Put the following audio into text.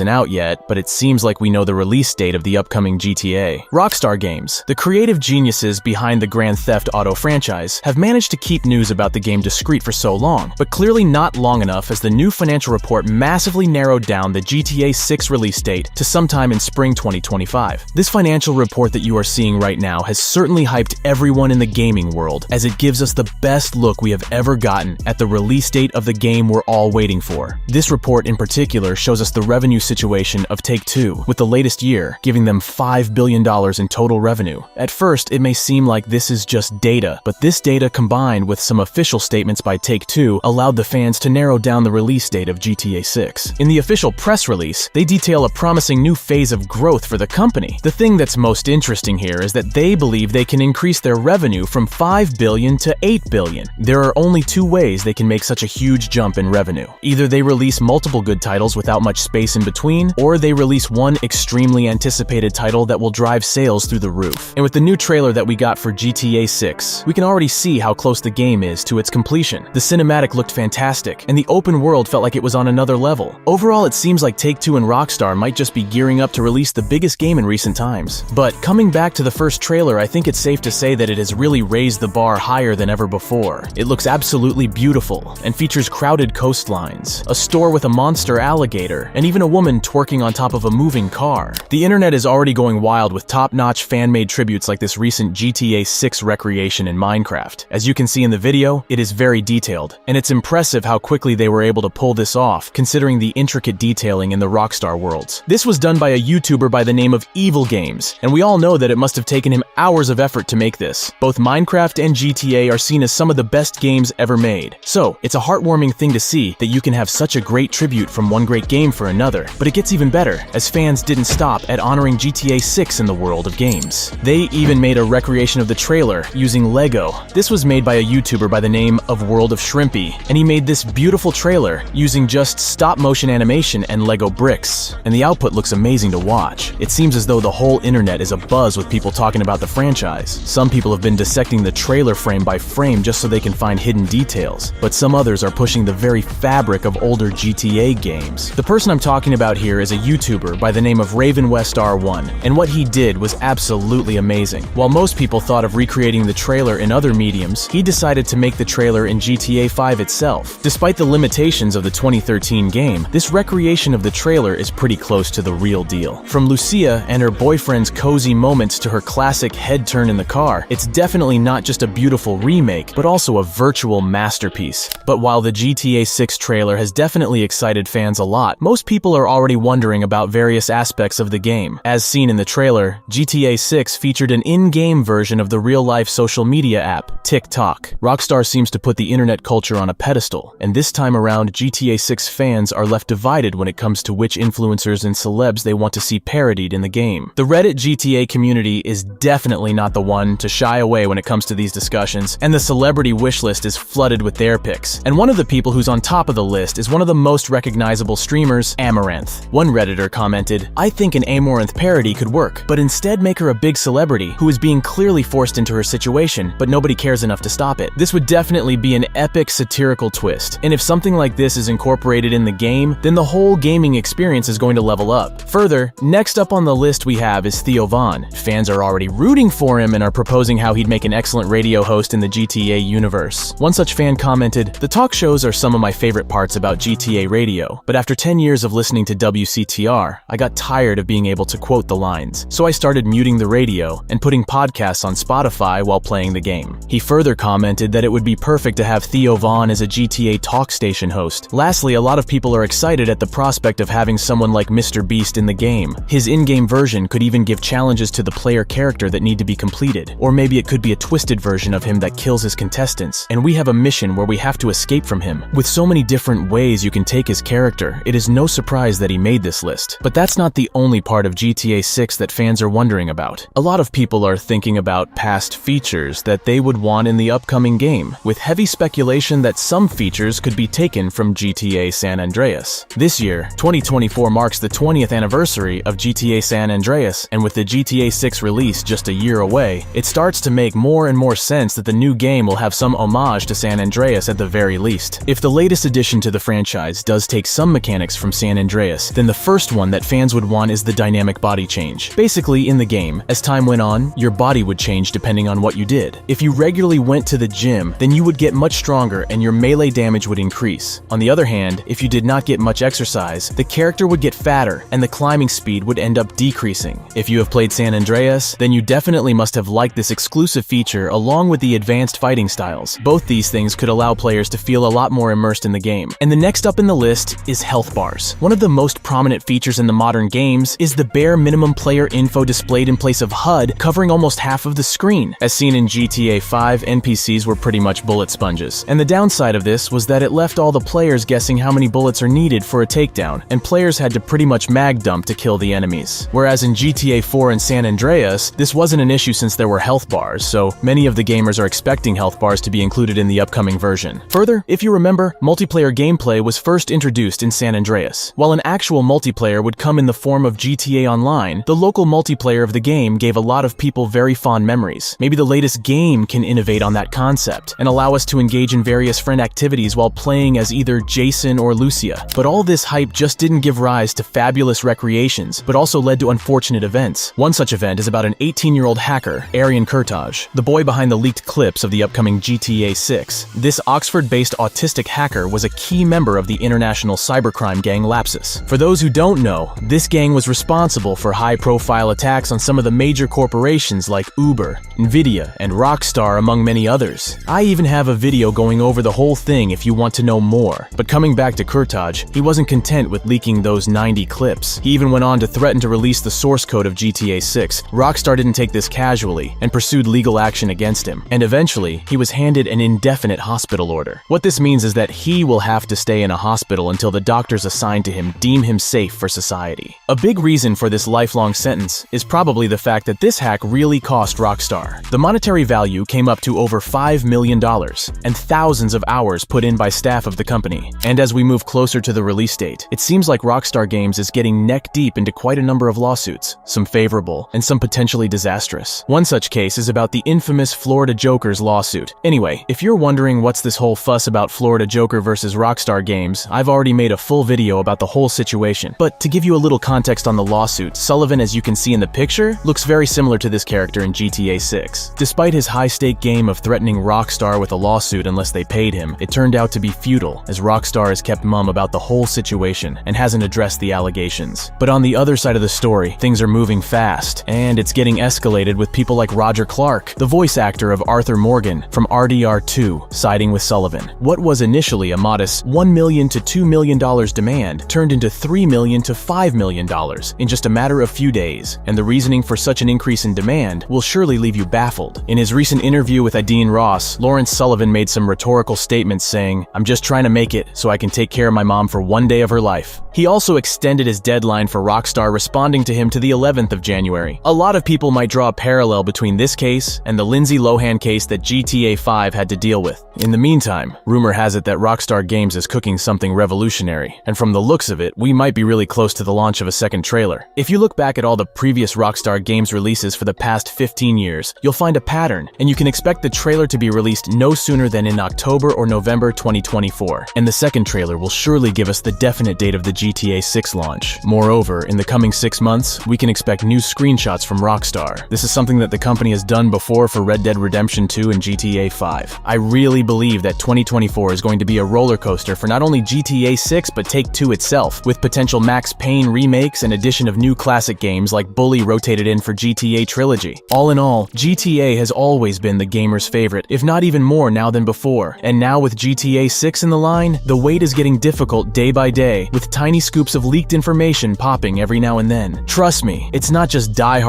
out yet, but it seems like we know the release date of the upcoming GTA. Rockstar Games, the creative geniuses behind the Grand Theft Auto franchise, have managed to keep news about the game discreet for so long, but clearly not long enough as the new financial report massively narrowed down the GTA 6 release date to sometime in spring 2025. This financial report that you are seeing right now has certainly hyped everyone in the gaming world, as it gives us the best look we have ever gotten at the release date of the game we're all waiting for. This report in particular shows us the revenue situation of Take-Two, with the latest year giving them $5 billion in total revenue. At first, it may seem like this is just data, but this data combined with some official statements by Take-Two allowed the fans to narrow down the release date of GTA 6. In the official press release, they detail a promising new phase of growth for the company. The thing that's most interesting here is that they believe they can increase their revenue from $5 billion to $8 billion. There are only two ways they can make such a huge jump in revenue. Either they release multiple good titles without much space in between, or they release one extremely anticipated title that will drive sales through the roof. And with the new trailer that we got for GTA 6, we can already see how close the game is to its completion. The cinematic looked fantastic, and the open world felt like it was on another level. Overall, it seems like Take-Two and Rockstar might just be gearing up to release the biggest game in recent times. But coming back to the first trailer, I think it's safe to say that it has really raised the bar higher than ever before. It looks absolutely beautiful, and features crowded coastlines, a store with a monster alligator, and even a woman twerking on top of a moving car. The internet is already going wild with top-notch fan-made tributes like this recent GTA 6 recreation in Minecraft. As you can see in the video, it is very detailed, and it's impressive how quickly they were able to pull this off, considering the intricate detailing in the Rockstar worlds. This was done by a YouTuber by the name of Evil Games, and we all know that it must have taken him hours of effort to make this. Both Minecraft and GTA are seen as some of the best games ever made. So, it's a heartwarming thing to see that you can have such a great tribute from one great game for another. But it gets even better, as fans didn't stop at honoring GTA 6 in the world of games. They even made a recreation of the trailer using Lego. This was made by a YouTuber by the name of World of Shrimpy, and he made this beautiful trailer using just stop-motion animation and Lego bricks. And the output looks amazing to watch. It seems as though the whole internet is abuzz with people talking about the franchise. Some people have been dissecting the trailer frame by frame just so they can find hidden details, but some others are pushing the very fabric of older GTA games. The person I'm talking about here is a YouTuber by the name of Raven West R1, and what he did was absolutely amazing. While most people thought of recreating the trailer in other mediums, he decided to make the trailer in GTA 5 itself. Despite the limitations of the 2013 game, this recreation of the trailer is pretty close to the real deal. From Lucia and her boyfriend's cozy moments to her classic head turn in the car, it's definitely not just a beautiful remake, but also a virtual masterpiece. But while the GTA 6 trailer has definitely excited fans a lot, most people are already wondering about various aspects of the game. As seen in the trailer, GTA 6 featured an in-game version of the real-life social media app, TikTok. Rockstar seems to put the internet culture on a pedestal, and this time around, GTA 6 fans are left divided when it comes to which influencers and celebs they want to see parodied in the game. The Reddit GTA community is definitely not the one to shy away when it comes to these discussions, and the celebrity wish list is flooded with their picks. And one of the people who's on top of the list is one of the most recognizable streamers, Amaranth. One Redditor commented, "I think an Amaranth parody could work, but instead make her a big celebrity who is being clearly forced into her situation, but nobody cares enough to stop it. This would definitely be an epic satirical twist, and if something like this is incorporated in the game, then the whole gaming experience is going to level up." Further, next up on the list we have is Theo Von. Fans are already rooting for him and are proposing how he'd make an excellent radio host in the GTA universe. One such fan commented, "The talk shows are some of my favorite parts about GTA radio, but after 10 years of listening to WCTR, I got tired of being able to quote the lines, so I started muting the radio and putting podcasts on Spotify while playing the game." He further commented that it would be perfect to have Theo Von as a GTA talk station host. Lastly, a lot of people are excited at the prospect of having someone like Mr. Beast in the game. His in-game version could even give challenges to the player character that need to be completed, or maybe it could be a twisted version of him that kills his contestants, and we have a mission where we have to escape from him. With so many different ways you can take his character, it is no surprise that he made this list. But that's not the only part of GTA 6 that fans are wondering about. A lot of people are thinking about past features that they would want in the upcoming game, with heavy speculation that some features could be taken from GTA San Andreas. This year, 2024 marks the 20th anniversary of GTA San Andreas, and with the GTA 6 release just a year away, it starts to make more and more sense that the new game will have some homage to San Andreas at the very least. If the latest addition to the franchise does take some mechanics from San Andreas Andreas, then the first one that fans would want is the dynamic body change. Basically, in the game, as time went on, your body would change depending on what you did. If you regularly went to the gym, then you would get much stronger and your melee damage would increase. On the other hand, if you did not get much exercise, the character would get fatter and the climbing speed would end up decreasing. If you have played San Andreas, then you definitely must have liked this exclusive feature along with the advanced fighting styles. Both these things could allow players to feel a lot more immersed in the game. And the next up in the list is health bars. One of the most prominent features in the modern games is the bare minimum player info displayed in place of HUD, covering almost half of the screen. As seen in GTA 5, NPCs were pretty much bullet sponges. And the downside of this was that it left all the players guessing how many bullets are needed for a takedown, and players had to pretty much mag dump to kill the enemies. Whereas in GTA 4 and San Andreas, this wasn't an issue since there were health bars, so many of the gamers are expecting health bars to be included in the upcoming version. Further, if you remember, multiplayer gameplay was first introduced in San Andreas. While an actual multiplayer would come in the form of GTA Online, the local multiplayer of the game gave a lot of people very fond memories. Maybe the latest game can innovate on that concept and allow us to engage in various friend activities while playing as either Jason or Lucia. But all this hype just didn't give rise to fabulous recreations, but also led to unfortunate events. One such event is about an 18-year-old hacker, Arian Kurtaj, the boy behind the leaked clips of the upcoming GTA 6. This Oxford-based autistic hacker was a key member of the international cybercrime gang Lapsus. For those who don't know, this gang was responsible for high-profile attacks on some of the major corporations like Uber, Nvidia, and Rockstar, among many others. I even have a video going over the whole thing if you want to know more. But coming back to Kurtaj, he wasn't content with leaking those 90 clips. He even went on to threaten to release the source code of GTA 6. Rockstar didn't take this casually and pursued legal action against him. And eventually, he was handed an indefinite hospital order. What this means is that he will have to stay in a hospital until the doctors assigned to him deem him safe for society. A big reason for this lifelong sentence is probably the fact that this hack really cost Rockstar. The monetary value came up to over $5 million and thousands of hours put in by staff of the company. And as we move closer to the release date, it seems like Rockstar Games is getting neck deep into quite a number of lawsuits, some favorable and some potentially disastrous. One such case is about the infamous Florida Joker's lawsuit. Anyway, if you're wondering what's this whole fuss about Florida Joker versus Rockstar Games, I've already made a full video about the whole situation. But to give you a little context on the lawsuit, Sullivan, as you can see in the picture, looks very similar to this character in GTA 6. Despite his high-stake game of threatening Rockstar with a lawsuit unless they paid him, it turned out to be futile, as Rockstar has kept mum about the whole situation and hasn't addressed the allegations. But on the other side of the story, things are moving fast, and it's getting escalated with people like Roger Clark, the voice actor of Arthur Morgan from RDR2, siding with Sullivan. What was initially a modest $1 million to $2 million demand turned into $3 million to $5 million in just a matter of few days, and the reasoning for such an increase in demand will surely leave you baffled. In his recent interview with Adine Ross, Lawrence Sullivan made some rhetorical statements saying, "I'm just trying to make it so I can take care of my mom for one day of her life." He also extended his deadline for Rockstar responding to him to the 11th of January. A lot of people might draw a parallel between this case and the Lindsay Lohan case that GTA 5 had to deal with. In the meantime, rumor has it that Rockstar Games is cooking something revolutionary, and from the looks of it, we might be really close to the launch of a second trailer. If you look back at all the previous Rockstar Games releases for the past 15 years, you'll find a pattern, and you can expect the trailer to be released no sooner than in October or November 2024. And the second trailer will surely give us the definite date of the GTA 6 launch. Moreover, in the coming 6 months, we can expect new screenshots from Rockstar. This is something that the company has done before for Red Dead Redemption 2 and GTA 5. I really believe that 2024 is going to be a roller coaster for not only GTA 6 but Take-Two itself, with potential Max Payne remakes and addition of new classic games like Bully rotated in for GTA Trilogy. All in all, GTA has always been the gamer's favorite, if not even more now than before. And now with GTA 6 in the line, the wait is getting difficult day by day, with tiny scoops of leaked information popping every now and then. Trust me, it's not just die-hard